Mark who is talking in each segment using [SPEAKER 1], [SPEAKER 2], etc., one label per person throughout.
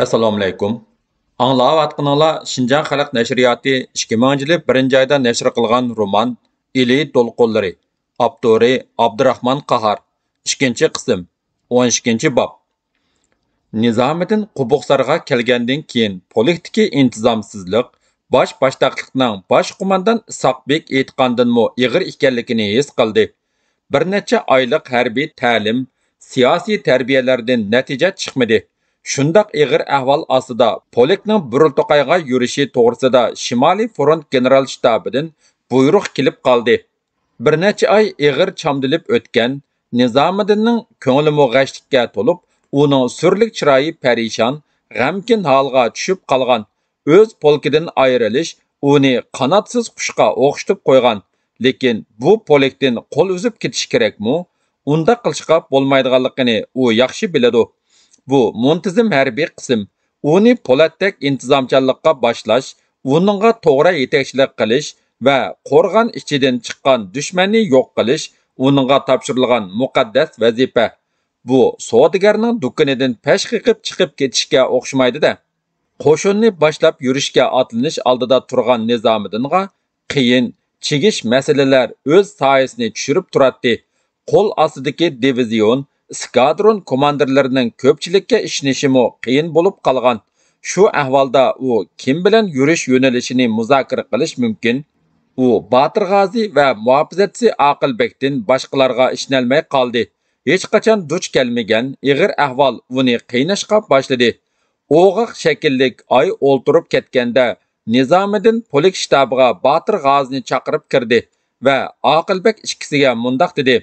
[SPEAKER 1] Assalomu alaykum. Anglayotganinglar Şinjan Xalq Nashriyoti 2000-yili 1-oyda nashr qilgan roman Ili to'lqinlari. Avtori Abdurahmon Qahar. 2-qism. 12-bob. Nizomiddin Qubuqsarga kelgandan keyin politikdagi intizomsizlik bosh-boshdoqlikning bosh qo'mondan Isoqbek aytgandanmi ig'ir ekanligini his qildi. Bir necha oylik harbiy ta'lim, siyosiy tarbiyalardan natija chiqmadi. Shundaq ig'ir ahvol ostida Polikning Burultoqayga yurishi to'g'risida Shimoliy front general shtabidan buyruq kelib qoldi. Bir necha oy ig'ir chamdilib o'tgan Nizomiddinning ko'ngli g'ashlikka to'lib, uning surlik chiroyi parishon, g'amkin holga tushib qolgan. O'z polkidan ayrilish uni qanotsiz qushqa o'xshatib qo'ygan. Lekin bu Polikdan qo'l uzib ketish kerakmi? Unda qilishqa bo'lmaydiganligini u yaxshi biladi. Bu muntizim harbiy qism uni po'latdek intizomchanlikqa boshlash, uningga to'g'ri yetakchilik qilish va qo'rg'on ichidan chiqqan dushmanni yo'q qilish uningga topshirilgan muqaddas vazifa. Bu savdogarning do'konidan pashqiqib chiqib ketishga o'xshamaydi-da. Qo'shinni boshlab yurishga otlanish oldida turgan Nizomiddinga qiyin, chigish masalalar o'z soyasini tushirib turadi. Qo'l ostidagi divizion skadron komandirlarining ko'pchilikka ishnishimi qiyin bo'lib qolgan. Shu ahvolda u kim bilan yurish yo'nalishini muzokara qilish mumkin? U Botir G'ozi va muhofizatchi Aqilbekdan boshqalarga ishnolmay qoldi. Hech qachon duch kelmagan ig'ir ahvol uni qiynashga boshladi. O'g'iq shakllik oy o'ltirib ketganda Nizomiddin polik shtabiga Botir G'ozini chaqirib kirdi va Aqilbek ikkisiga mundoq dedi: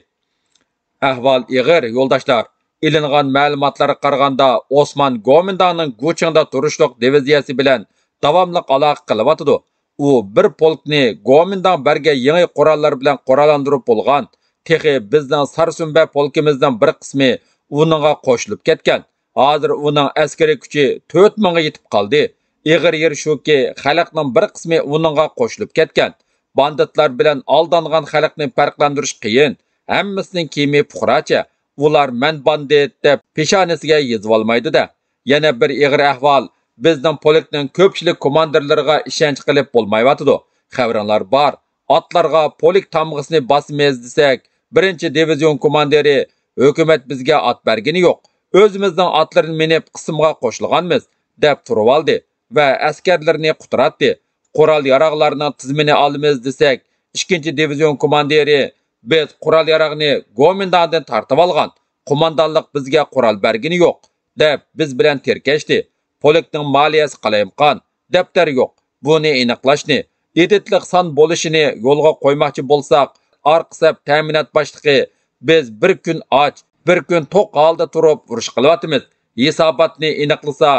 [SPEAKER 1] Ahvol ig'ir, yo'ldoshlar. Ilingan ma'lumotlarga qaraganda Osman Gomindanning Guchingda turishliq diviziyasi bilan davomli aloqa qilyotidi. U bir polkni Gomindan bergan yangi qurollar bilan qurollantirib bo'lgan. Texi bizning Sarsunba polkimizning bir qismi uningga qo'shilib ketgan. Hozir uning askariy kuchi 4000 ga yetib qoldi. Ig'ir yer shuki, xalqning bir qismi uningga qo'shilib ketgan. Banditlar bilan aldangan xalqni farqlantirish qiyin. Hammasining kiyimi puxracha. Ular men bandit deb peshonasiga yezib olmaydi-da. Yana bir ig'ir ahvol bizning polikning ko'pchilik komandirlariga ishonch qilib bo'lmayotidi. Xabaringlar bor. Otlarga polik tamg'isini bosmaymiz desak, birinchi divizion komandiri hukumat bizga ot bergani yo'q. O'zimizning otlarini minib qismga qo'shilganmiz deb turib oldi va askarlarni quturatdi. Qurol yaroqlarning tizimini olamiz desak, 2-divizion komandiri biz qurol yarog'ni Gomindandan tartib olgan. Qo'mondonlik bizga qurol bergani yo'q deb biz bilan terkashdi. Polikning moliyasi qalayimqon, daftar yo'q. Buni aniqlashni, editlik son bo'lishini yo'lga qo'ymoqchi bo'lsak, orqasab ta'minot boshlig'i biz bir kun och, bir kun to'q holda turib urush qilyapmiz. Hisobotni aniqlasa,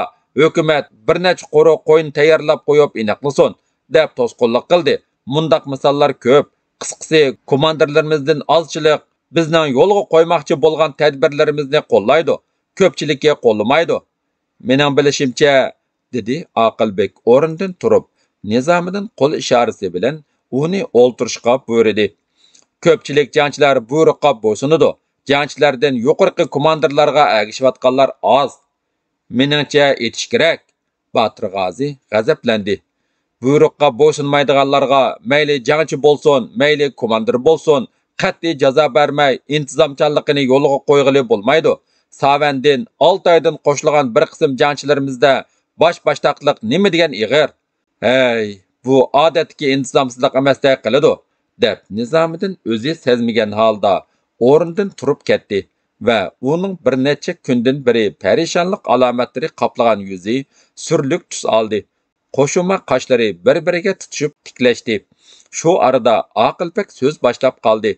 [SPEAKER 1] hukumat bir necha qo'ri qo'yin tayyorlab qo'yib aniqlasin deb to'sqinlik qildi. Mundaq misollar ko'p. Qisqasi, komandirlarimizdan ozchilik bizning yo'lga qo'ymoqchi bo'lgan tadbirlarimizni qo'llaydi, ko'pchilikka qo'llamaydi. Mening bilishimcha, dedi Aqilbek o'rnidan turib, Nizomiddin qo'l ishorasi bilan uni o'ltirishga buyurdi. Ko'pchilik jangchilar buyruqqa bo'ysunadi. Jangchilardan yuqorqi komandirlarga agishayotganlar oz. Meningcha etish kerak. Botir G'ozi g'azablandi. Buyruqqa bo'ysunmaydiganlarga mayli jangchi bo'lsin, mayli komandir bo'lsin, qat'iy jazo bermay intizomchanligini yo'lga qo'yg'ili bo'lmaydi. Savandin 6 oydan qo'shilgan bir qism jangchilarimizda bosh-boshdoqlik nima degan ig'ir. Hey, bu odatdagi intizomsizlik emasday qiladi, deb Nizomiddin o'zi sezmagan holda o'rnidan turib ketdi va uning bir necha kundan beri parishonlik alomatlari qoplagan yuzi surlik tus oldi. Qo'shima qoshlari bir-biriga tutishib tiklashdi. Shu arada Aqilbek so'z boshlab qoldi.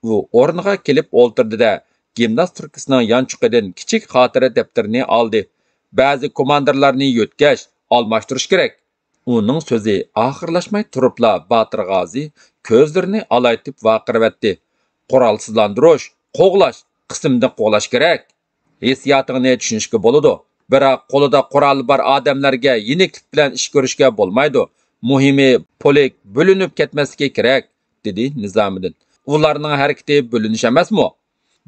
[SPEAKER 1] U o'rniga kelib o'ltirdi-da, gimnastikasining yanchuqidan kichik xotira daftarini oldi. Ba'zi komandirlarni yo'tkash, almashtirish kerak. Uning so'zi oxirlashmay turibla Botir G'ozi ko'zlarini alaytib vaqirvatdi. Qurolsizlantirish, qo'g'lash, qismdan qo'g'lash kerak. Hissiyotingni tushunishga bo'ladi. Biroq qo'lida qurol bor odamlarga yeniklik bilan ish ko'rishga bo'lmaydi. Muhimi polik bo'linib ketmasligi kerak, dedi Nizomiddin. Ularning harakati bo'linish emasmi?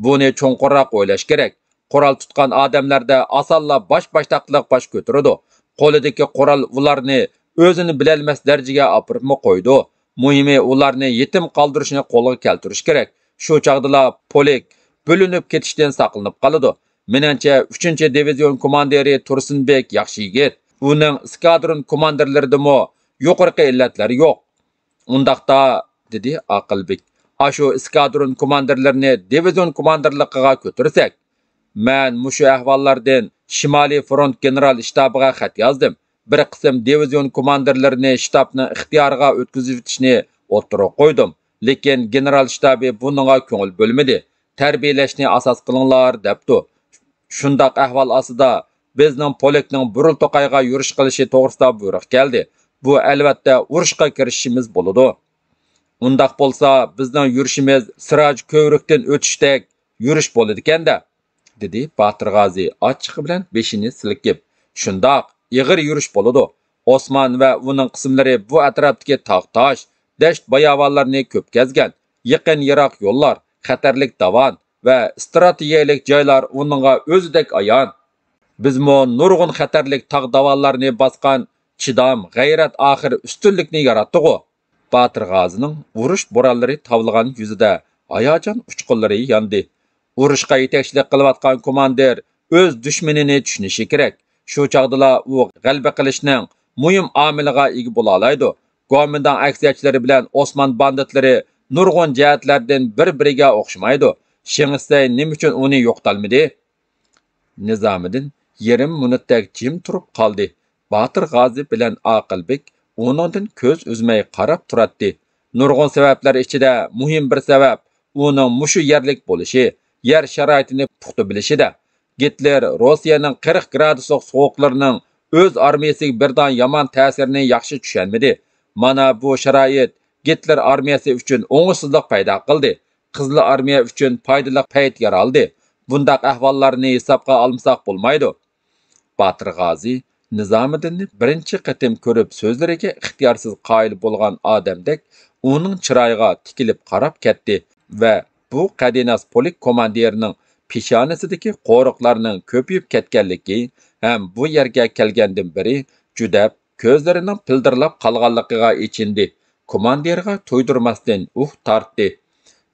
[SPEAKER 1] Buni cho'nqurroq o'ylash kerak. Qural tutgan odamlarda asalla bosh-boshdoqlik bosh ko'tardi. Qo'lidagi qural ularni o'zini bilolmas darajaga opirib qo'ydi. Muhimi ularni yetim qoldirishni qo'lga keltirish kerak. Shu chaqdala Polik bo'linib ketishdan saqlanib qoladi. Menimcha 3-divizion komandiri Tursunbek yaxshi yigit. Uning skadron komandirlaridimi yuqorqi illatlar yo'q. Undaqda dedi Aqilbek. Ashu skadron komandirlarini divizion komandirligiga ko'tirsak, men mushu ahvollardan Shimoliy front general shtabiga xat yozdim. Bir qism divizion komandirlarini shtabning ixtiyoriga o'tkazishni o'tirib qo'ydim. Lekin general shtabi buningga ko'ngil bo'lmadi. Tarbiyalashni asos qilinglar debdi. Shundaq ahvol ostida bizning Polekning burul to'qayga yurish qilishi to'g'risida buyruq keldi. Bu albatta urushga kirishimiz bo'ladi. Undaq bo'lsa, bizning yurishimiz Siraj ko'vrikdan o'tishdek yurish bo'ladi ekanda, dedi Batir G'azi ochiq bilan beshini silkib. Shundaq, ig'ir yurish bo'ladi. Osman va uning qismlari bu atrofdagi tog'-tosh, dasht bayovonlarni ko'p kezgan. Yaqin-yiroq yo'llar, xatarlik davon va strategik joylar uningga o'zidek ayon. Bizmo nurg'un xatarlik tog'-davonlarni bosgan chidam, g'ayrat oxir ustunlikni yaratdik. Batir G'azining urush bo'ronlari tavlagan yuzida hayajon uchqunlari yondi. Urushga yetakchilik qilayotgan komandir o'z dushmanini tushunishi kerak. Shu chaqdala u g'alaba qilishning muhim omiliga ega bo'la oladi. Go'mindan aksiyachilari bilan Osman banditlari nurg'un jihatlardan bir-biriga o'xshamaydi. Shing'istay nima uchun uni yo'qtalmadi? Nizomiddin yarim minutdak jim turib qoldi. Batir G'azi bilan Aqilbek uningdan ko'z uzmay qarab turadi. Nurg'un sabablar ichida muhim bir sabab uning mushu yerlik bo'lishi, yer sharoitini puxta bilishida. Gitler Rossiyaning 40 graduslik sovuqlarining o'z armiyasiga birdan yomon ta'sirini yaxshi tushunmadi. Mana bu sharoit Gitler armiyasi uchun o'ng'ishsizlik paydo qildi. Qizil armiya uchun foydali payt yaraldi. Bundaq ahvollarni hisobga olmasak bo'lmaydi. Batir G'azi Nizomiddinni birinchi qatim ko'rib so'zlariga ixtiyorsiz qoyil bo'lgan odamdek uning chiroyiga tikilib qarab ketdi va bu qadinas polik komandirining peshonasidagi qo'riqlarning ko'payib ketganligi ham bu yerga kelgandan beri judab ko'zlarining pildirlab qolganligiga ichindi. Komandirga to'ydirmasdan tortdi.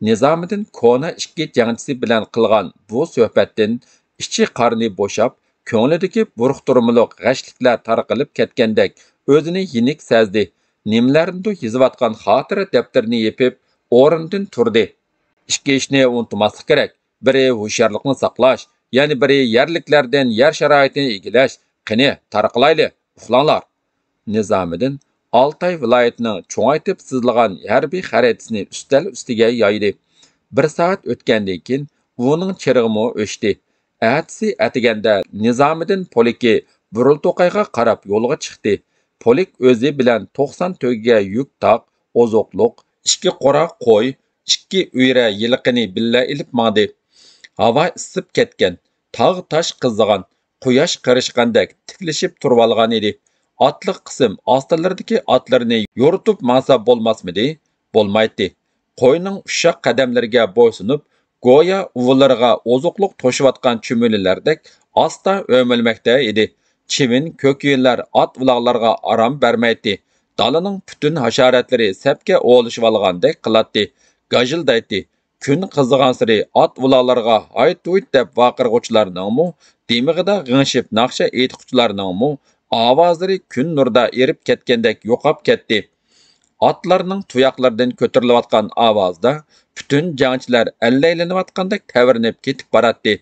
[SPEAKER 1] Nizomiddin kona ikki jangchisi bilan qilgan bu suhbatdan ichi qarni bo'shab, ko'nglidagi burxturumliq g'ashliklar tarqalib ketgandek o'zini yenik sezdi. Nimlarni yozayotgan xotira daftarini yepib, o'rnidan turdi. Ikki ishni unutmaslik kerak. Biri hushyorlikni saqlash, yana biri yerliklardan yer sharoitini egilash. Qani, tarqalayli, uxlanglar. Nizomiddin Altay viloyatining cho'ngaytib sizilgan harbiy xaritasini ustal ustiga yoydi. Bir soat o'tgandan keyin uning chirig'imi o'chdi. Atsi atiganda Nizomiddin Poliki burul to'qayga qarab yo'lga chiqdi. Polik o'zi bilan 90 to'giga yuk taq, ozoqliq, 2 qora qo'y, 2 uyra yiliqini billa ilib mangdi. Havo isib ketgan, tog' tosh qizigan, quyosh qarishgandek tiklishib turib olgan edi. Atliq qism ostilaridagi otlarni yo'ritib masa bo'lmasmidi? Bo'lmaydi. Qo'yning ushoq qadamlariga bo'ysunib, go'yo uvullariga ozuqliq to'shiyotgan chumililardek asta o'milmoqda edi. Chivin ko'kyinlar ot uloqlarga aram bermaydi. Dalaning butun hasharotlari sapga o'lishib olgandek qiladi. Gajildaydi. Kun qizigan siri ot uloqlarga ayt-uyt deb vaqirg'uvchilarningmi, demig'ida g'ingshib naqsha aytquchilarningmi ovozlari kun nurda erib ketgandek yo'qab ketdi. Atlarning tuyoqlaridan ko'tarilayotgan ovozda butun jangchilar allaylanayotgandek tavirnib ketib boradi.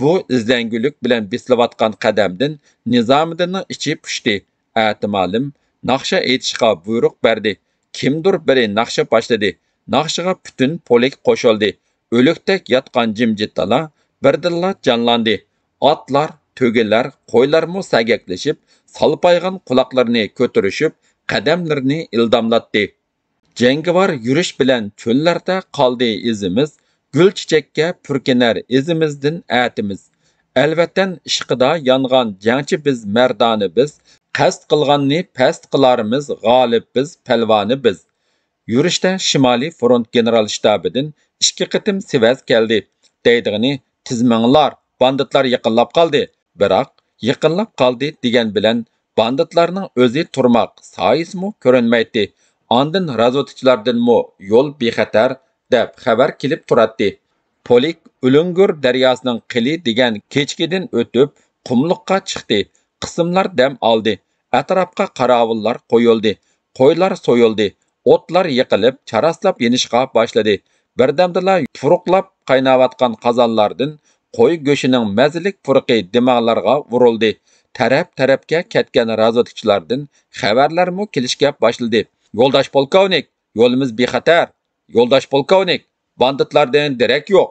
[SPEAKER 1] Bu izlangulik bilan besilayotgan qadamdan Nizomiddinning ichi pushdi. Atimalim naqsha aytishga buyruq berdi. Kimdir biri naqsha boshladi. Naqshiga butun polik qo'shildi. O'likdek yotgan jimjit dala birdilla jonlandi. Atlar, to'gilar, qo'ylarmi sagaklashib, salpaygan quloqlarini ko'tarishib, qadamlarini ildamlatdi. Jangovar yurish bilan cho'llarda qoldi izimiz, gul chichakka purkinar izimizdan atimiz. Alvatan ishqida yongan jangchi biz, mardoni biz, qasd qilganni past qilarimiz, g'olib biz, palvoni biz. Yurishda Shimoliy front general shtabidan 2 qitim Sivas keldi. Deydigini tizminglar, banditlar yaqinlab qoldi. Biroq yaqinlab qoldi degan bilan banditlarning o'zi turmoq soyismi ko'rinmaydi. Ondan razvodchilardanmi yo'l bexatar deb xabar kelib turadi. Polik Ulungur daryosining qili degan kechkidan o'tib qumliqqa chiqdi. Qismlar dam oldi. Atrofga qarovullar qo'yildi. Qo'ylar so'yildi. O'tlar yiqilib, charaslab yenishga boshladi. Birdamdala puruqlab qaynayotgan qozonlardan qo'y go'shining mazalik puruqi dimog'larga urildi. Taraf-tarafga ketgan razvodchilardan xabarlarmi kelishga boshladi. Yo'ldosh polkovnik, yo'limiz bexatar. Yo'ldosh polkovnik, banditlardan darak yo'q.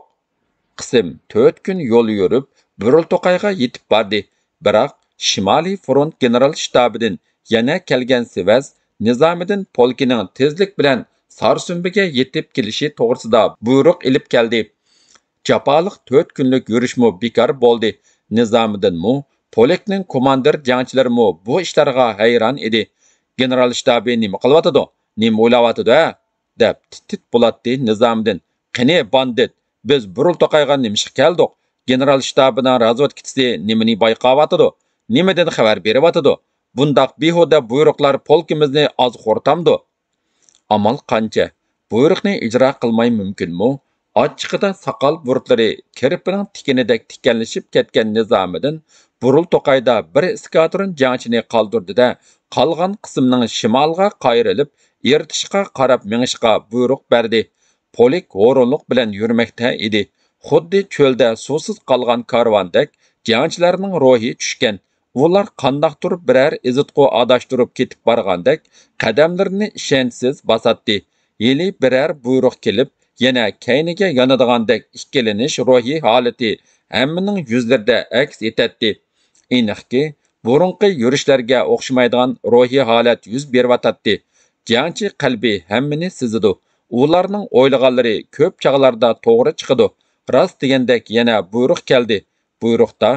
[SPEAKER 1] Qism 4 kun yo'l yurib, Burulto'qayga yetib bordi. Biroq Shimoliy front general shtabidan yana kelgan Sivas Nizomiddin polkining tezlik bilan Sarsumbiga yetib kelishi to'g'risida buyruq ilib keldi. Jafoliq 4 kunlik yurishmi bekor bo'ldi. Nizomiddinmi, polkning komandir jangchilarimi bu ishlarga hayron edi. General shtabi nima qilyotidi? Nima o'ylayotidi? Deb tit bo'ladi Nizomiddin. Qani bandit, biz Burulto'qayga nimishga keldik? General shtabining razvodkisi nimani bayqayotidi? Nimadan xabar beryotidi? Bundaq behuda buyruqlar polkimizni oz xo'rtamdi. Amal qancha? Buyruqni ijro qilmay mumkinmi? Ochiqida soqol burtlari kirpining tikinidek tikanlashib ketgan Nizomiddin Burulto'qayda bir eskadron jangchini qoldirdi-da, qolgan qismning shimolga qayrilib, Irtishga qarab mengishga buyruq berdi. Polik o'rinliq bilan yurmoqda edi. Xuddi cho'lda suvsiz qolgan karvondek jangchilarning ruhi tushgan. Ular qandoqdir biror izitqu adashtirib ketib borgandek qadamlarini ishonchsiz bosatdi. Yili biror buyruq kelib, yana kayniga yonadigandek ikkilanish ruhi holati hammaning yuzlarida aks etadi. Aniqki, burunqi yurishlarga o'xshamaydigan ruhi holat yuz beryotadi. Jangchi qalbi hammani sezidi. Ularning o'ylaganlari ko'p chog'larda to'g'ri chiqadi. Rost degandek yana buyruq keldi. Buyruqda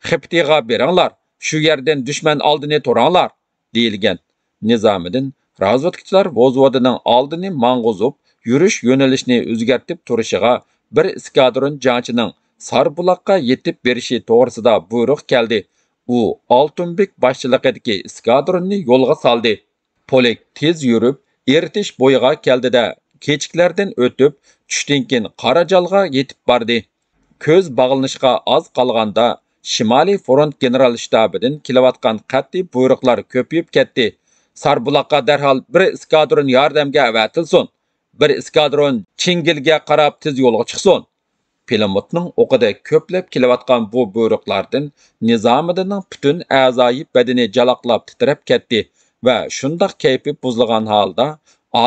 [SPEAKER 1] Xiptiga beringlar, shu yerdan dushman oldini turanglar, deyilgan. Nizomiddin razvodchilar vozvodining oldini mang'uzib, yurish yo'nalishini o'zgartib turishiga bir eskadron jangchining Sarbuloqqa yetib berishi to'g'risida buyruq keldi. U Oltinbek boshchiligidagi eskadronni yo'lga soldi. Polik tez yurib, Irtish bo'yiga keldi-da, kechiklardan o'tib, tushdan keyin Qarajolga yetib bordi. Ko'z bog'lanishga oz qolganda Shimoliy front general shtabidan kelayotgan qat'iy buyruqlar ko'payib ketdi. Sarbuloqqa darhol bir eskadron yordamga avatilsin. Bir eskadron Chingilga qarab tez yo'lga chiqsin. Pilotning o'qida ko'plab kelayotgan bu buyruqlardan Nizomiddinning butun a'zoyi badani jaloqlab titrab ketdi va shundoq kayfi buzilgan holda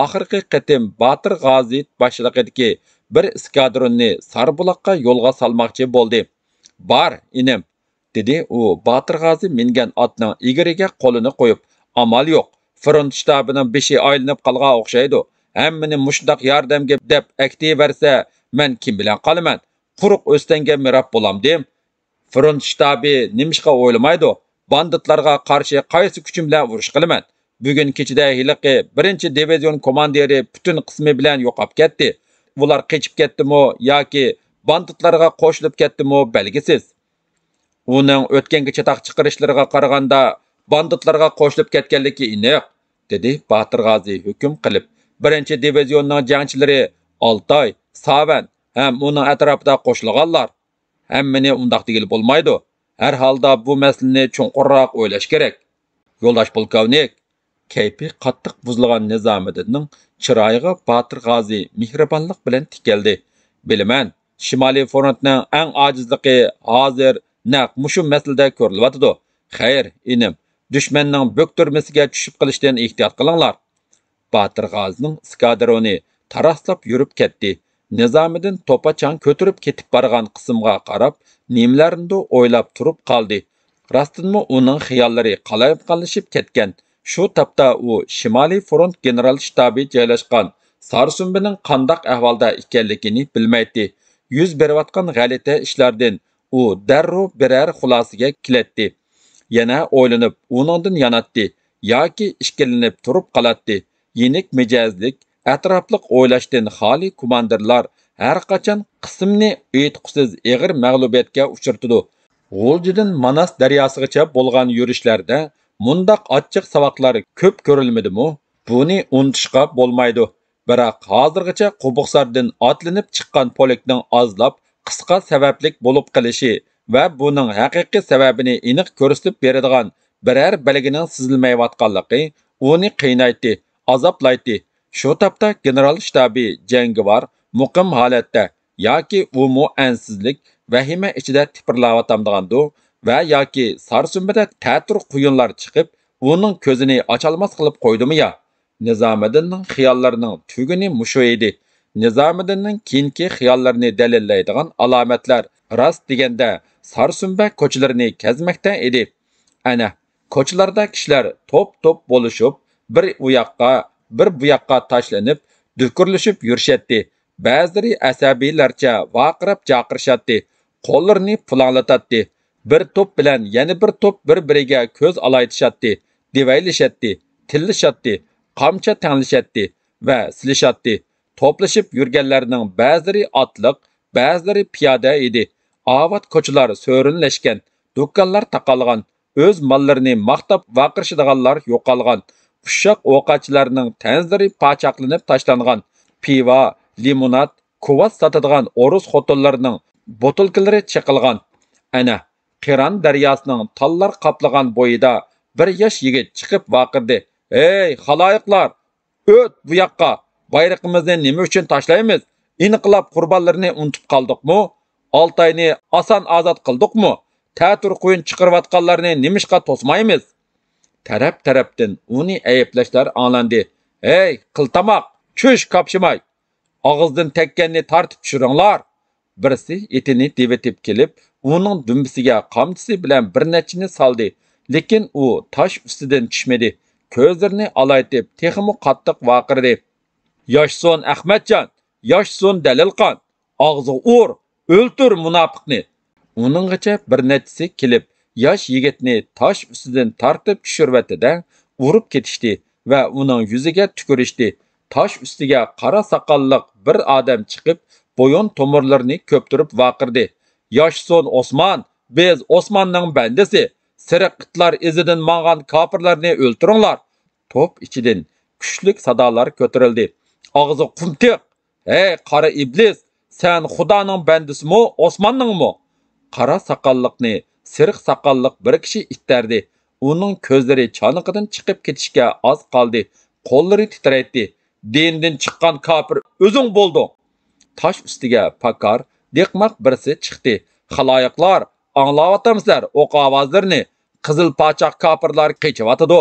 [SPEAKER 1] oxirgi qatim Botir G'ozi boshchiligidagi bir eskadronni Sarbuloqqa yo'lga solmoqchi bo'ldi. "Bar, inim", dedi u Botir G'ozi mingan otning egariga qo'lini qo'yib. "Amal yo'q. Front shtabining beshi aylanib qolgan o'xshaydi. Hammani mushundaq yordamga deb aktiversa, men kim bilan qolaman? Quruq o'stanga mirab bo'lamdim. Front shtabi nimishqa o'ylamaydi? Banditlarga qarshi qaysi kuchim bilan urush qilaman? Bugun kechida hiliqi 1-divizion komandiri butun qismi bilan yo'qolib ketdi. Ular qechib ketdimi yoki banditlarga qo'shilib ketdimi belgisiz. Uning o'tgangi chatoq chiqarishlariga qaraganda banditlarga qo'shilib ketganligi aniq", dedi Botir G'ozi hukm qilib. 1-divizionning jangchilari Oltoy, Savan ham uning atrofida qo'shilganlar. Hammani undaq degil bo'lmaydi. Har holda bu masalani chunqurroq o'ylash kerak. Yo'ldosh polkovnik, kayfi qattiq buzilgan Nizomiddinning chiroyiga Botir G'ozi mehribonlik bilan tikildi. "Bilaman, Shimoliy frontning eng ojizligi hozir naq mushu masalada ko'rilyotdi. Xayr, inim, dushmanning bo'ktirmasiga tushib qilishdan ehtiyot qilinglar." Botir G'ozining skadroni taraslab yurib ketdi. Nizomiddin to'pachang ko'tirib ketib borgan qismga qarab, nimalarni o'ylab turib qoldi. Rostdanmi uning xiyollari qalayib ketgan. Shu topda u Shimoliy front general shtabi joylashgan Sarsumbining qandaq ahvolda ekanligini bilmaydi. Yuz berayotgan g'alati ishlardan u darrov biror xulosaga keladi. Yana o'ylanib, uningdan yanatdi yoki ishkilinib turib qoladi. Yenik mijozlik, atrofliq o'ylashdan xoli komandirlar har qachon qismni uyutqusiz ig'ir mag'lubiyatga uchirtidi. G'uljidan Manas daryosigacha bo'lgan yurishlarda mundaq ochiq saboqlar ko'p ko'rilmadimi? Buni unutishga bo'lmaydi. Biroq hozirgacha Qubuqsardan otlanib chiqqan polkning ozlab qisqa sabablik bo'lib qilishi va buning haqiqiy sababini aniq ko'rsatib beradigan biror belgining sezilmayotganligi uni qiynaydi, azoblaydi. Shu topda general shtabi jangovar muqim holatda yoki umu ansizlik vahima ichida tipirlayotgandigandu va yoki sarsumbada ta'tir quyunlar chiqib uning ko'zini ocholmas qilib qo'ydimi ya? Nizomiddinning xiyollarining tuguni mushu edi. Nizomiddinning keyingi xiyollarini dalillaydigan alomatlar rost deganda sarsumba ko'chalarini kezmoqda edi. Ana ko'chalarda kishilar to'p bo'lishib, bir u yoqqa, bir bu yoqqa tashlanib, dukurlashib yurishatdi. Ba'zilari asabiylarcha vaqirab jaqirishadi, qo'llarini pulanglatadi. Bir to'p bilan yana bir to'p bir-biriga ko'z olaytishadi, devaylashadi, tillashadi, qamcha tanglashadi va silishadi. To'plashib yurganlarning ba'zilari otliq, ba'zilari piyoda edi. Avat ko'chalar so'rinlashgan, do'konlar taqalgan, o'z mollarini maqtab vaqirishadiganlar yo'qolgan. Ushoq o'qachilarning tanzlari pachaqlanib tashlangan. Piva, limonad, kuvas sotadigan o'rus xotinlarining botulkalari chiqilgan. Ana, Qiron daryosining tallar qaplagan bo'yida bir yosh yigit chiqib vaqirdi. "Ey, xaloyiqlar, o't bu yoqqa. Bayrog'imizni nima uchun tashlaymiz? Inqilob qurbonlarini unutib qoldikmi? Oltayni oson ozod qildikmi? Ta'tir quyun chiqarayotganlarni nimishqa to'smaymiz?" Taraf-tarafdan uni ayblashlar anglandi. "Ey, qiltamoq, chush kapshimay. Og'izdan tekkanni tartib tushiringlar." Birisi etini devetib kelib, uning dumbisiga qamchisi bilan bir nechini soldi. Lekin u tosh ustidan tushmadi. Ko'zlarini olaytib, texmi qattiq vaqirdi. "Yoshson Ahmadjon, yoshson Dalilqon, og'zi ur, o'ltir munofiqni." Uninggacha bir nechisi kelib, yosh yigitni tosh ustidan tortib tushirvatdi-da, urib ketishdi va uning yuziga tukurishdi. Tosh ustiga qora soqolliq bir odam chiqib, bo'yin tomirlarini ko'ptirib vaqirdi. "Yoshson Osmon, biz Osmonning bandasi. Siriq itlar izidan mangan kofirlarni o'ltiringlar." To'p ichidan kuchli sadolar ko'tarildi. "Og'zi qumtiq. Ey qora iblis, sen Xudoning bandasimi, Osmonningmi?" Qora soqolliqni siriq soqolliq bir kishi ittardi. Uning ko'zlari choniqidan chiqib ketishga oz qoldi. Qo'llari titraydi. "Dindan chiqqan kofir o'zing bo'lding." Tosh ustiga pakar, deqmaq birisi chiqdi. "Xaloyiqlar, anglayapsizlar o'q ovozlarini. Qizil pochoq kofirlar qechyotidi.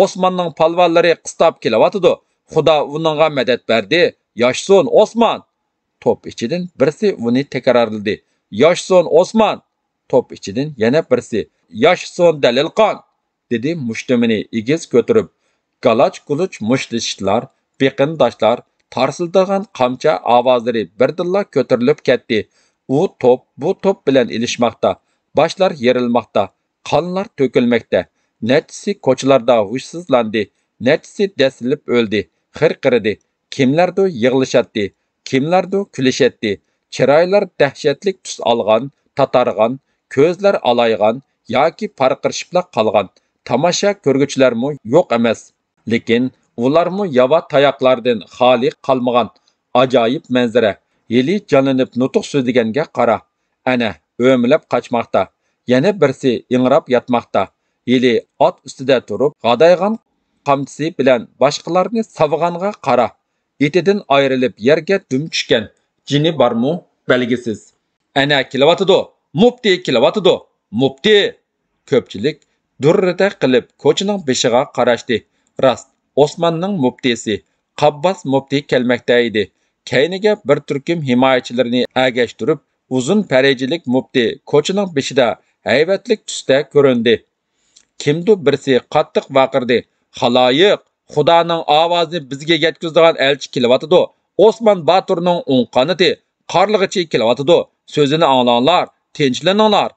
[SPEAKER 1] Osmonning palvonlari qistab kelyotidi. Xudo uningga madad berdi. Yoshson Osmon." To'p ichidan birisi uni takrorladi. "Yoshson Osmon." To'p ichidan yana birisi "Yoshson Dalilqon" dedi mushtumini egiz ko'tarib. Galoch-guluch mushtishlar, beqindoshlar, tarsildigan qamcha ovozlari birdilla ko'tarilib ketdi. U to'p bu to'p bilan ilishmoqda, boshlar yerilmoqda, qonlar to'kilmoqda. Nechtisi ko'chalarda hushsizlandi, nechtisi dasilib o'ldi, xirqirdi. Kimlardir yig'lashadi, kimlardir kulishadi. Chiroylar dahshatlik tus olgan, tatargan, ko'zlar alaygan yoki parqirishibla qolgan. Tomosha ko'rguchilarmi yo'q emas. Lekin ularmi yava tayoqlardan xoli qolmagan. Ajoyib manzara. Yeli jonlanib nutq so'zlaganga qara. Ana, o'milab qochmoqda. Yana birisi ingrab yotmoqda. Yeli ot ustida turib, g'adaygan qamchisi bilan boshqalarni savg'anga qara. Etidan ayrilib yerga dum tushgan. Jini bormi? Belgisiz. Ana kelyotidi. Mufti kelyotidi. Mufti. Ko'pchilik durrida qilib ko'chaning beshiga qarashdi. Rost, Osmonning muftisi Qabbos mufti kelmoqda edi. Keyniga bir turkum himoyachilarini agashtirib, uzun parejilik mufti ko'chaning beshida haybatlik tusda ko'rindi. Kimdir birisi qattiq vaqirdi. "Xaloyiq, Xudoning ovozini bizga yetkazadigan elchi kelyotidi. Osmon Boturning o'ng qanoti qarlig'ichi kelyotidi. So'zini anglanglar, tinchlaninglar."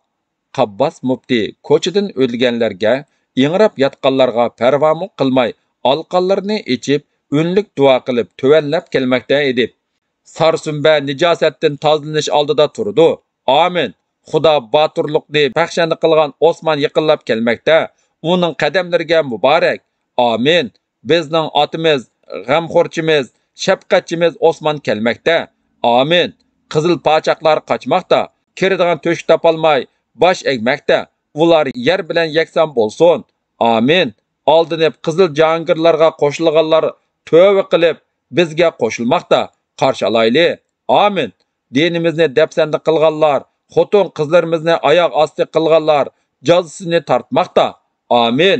[SPEAKER 1] Qabbos mufti ko'chadan o'lganlarga, ingrab yotganlarga parvomu qilmay, olqonlarini ichib, unlik duo qilib tuvallab kelmoqda edi. sarsumba nijosatdan tozalanish oldida turdi. Amin. Xudo boturlikni baxshanda qilgan Osmon yaqinlab kelmoqda. Uning qadamlariga muborak. Amin. Bizning otimiz, g'amxo'rchimiz, shafqatchimiz Osmon kelmoqda. Amin. Qizil pochaqlar qochmoqda. Kiradigan to'shak topolmay bosh egmoqda. Ular yer bilan yakson bo'lsin. Amin. Oldinib qizil jangirlarga qo'shilganlar tövbe qilib bizga qo'shilmoqda. Qarshi olayli. Amin. Dinimizni dafsanda qilganlar, xotin qizlarimizni oyoq osti qilganlar jazosini tortmoqda. Amin.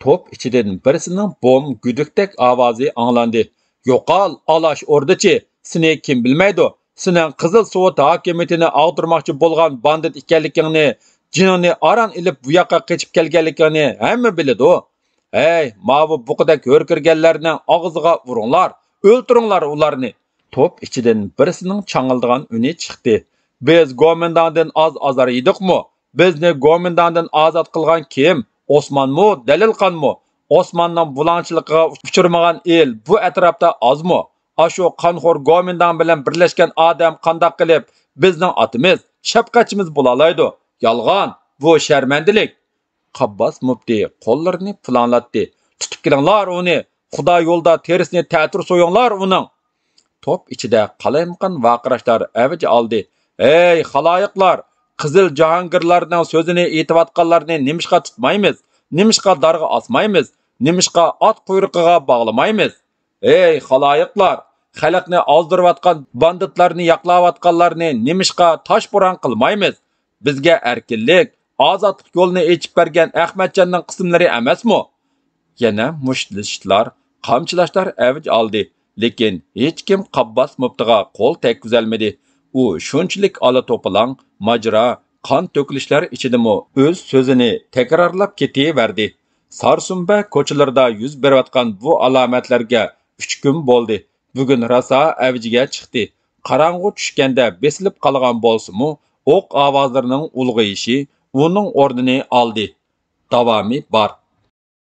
[SPEAKER 1] Top ichidan birisining bom gudukdek ovozi anglandi. Yo'qol, alash o'rdichi, seni kim bilmaydi? Sening qizil suvot hokimiyatini og'dirmoqchi bo'lgan bandit ekanligingni, jinini aran ilib bu yoqqa qochib kelganligingni hamma biladi. Hey, mavu buqidek hurkirganlarning og'ziga uringlar, o'ltiringlar ularni. Top ichidan birisining changildigan uni chiqdi. Biz go'mindandan azar edikmi? Bizni go'mindandan ozod qilgan kim? Osmonmi, Dalilqonmi? Osmonning bulanchiligiga uchirmagan el bu atrofda ozmi? Ashu qonxo'r go'mindan bilan birlashgan odam qandoq qilib bizning otimiz, shafqatchimiz bo'la oladi? Yolg'on, bu sharmandilik. Qabbos mufti qo'llarini planlatdi. Tutib kelinglar uni. Xudo yo'lda terisini ta'tir so'yinglar uning. Top ichida qalaymaqan vaqirashlar avj oldi. Ey xaloyiqlar, qizil jahongirlarning so'zini aytayotganlarni nimishqa tutmaymiz? Nimishqa darga osmaymiz? Nimishqa ot quyruqiga bog'lamaymiz? Ey xaloyiqlar, xalqni ozdirayotgan banditlarni yaqlayotganlarni nimishqa toshbo'ron qilmaymiz? Bizga erkinlik, ozodlik yo'lini ochib bergan Ahmadjonning qismlari emasmi? Yana mushtlashlar, qamchilashlar avj oldi. Lekin hech kim Qabbos muftiga qo'l tekkizolmadi. U shunchalik ala to'pilang, majra, qon to'kilishlar ichidami o'z so'zini takrorlab ketaverdi. Sarsumba ko'chalarida yuz berayotgan bu alomatlarga 3 kun bo'ldi. Bugun rosa avjiga chiqdi. Qarong'u tushganda besilib qolgan bo'lsa-mu, o'q ovozlarining ulg'ayishi uning o'rnini oldi. Davomi bor.